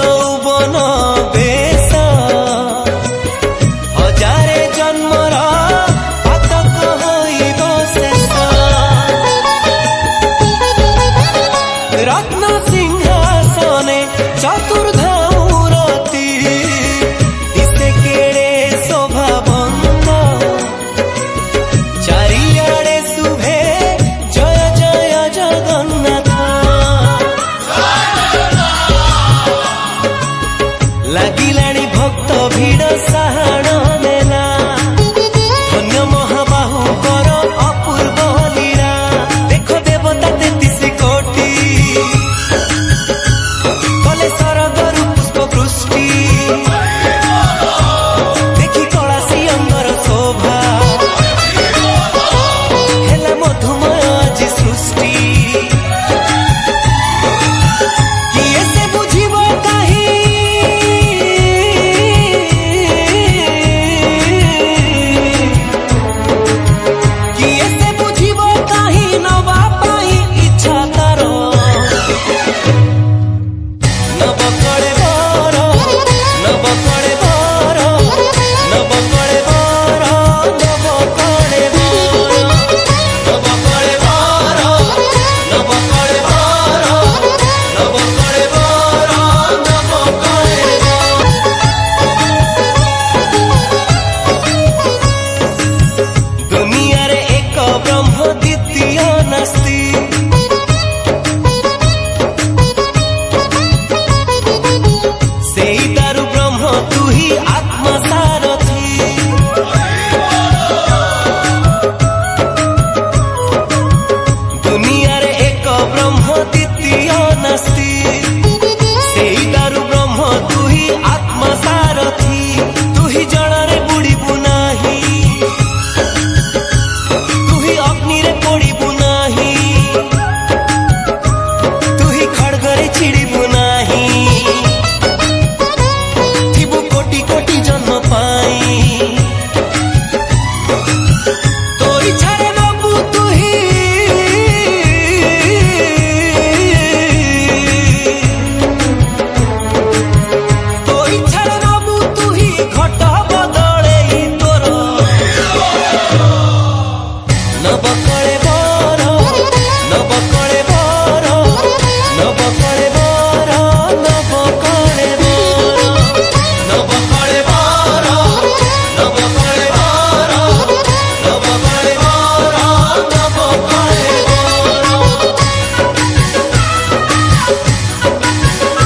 यौवन बेश हजारे जन्मर पातक होइब शेष रत्न सिंहासने चतुर्धा मूर्ति दिसे केड़े शोभावंत चारिआडे शुभे जय जय जगन्नाथ लागिलाणी भक्त भिड़ साहाण मेला धन्य महाबाहुकर अपूर्व लीला देख देवता 33 कोटी कले सरगरु पुष्प वृष्टि देखि कलासी अंगर शोभा हेला मधुमय आज सृष्टि किए से बुझिब काहि किए से बुझिब काहि नवा पाई इच्छा तार नव कळे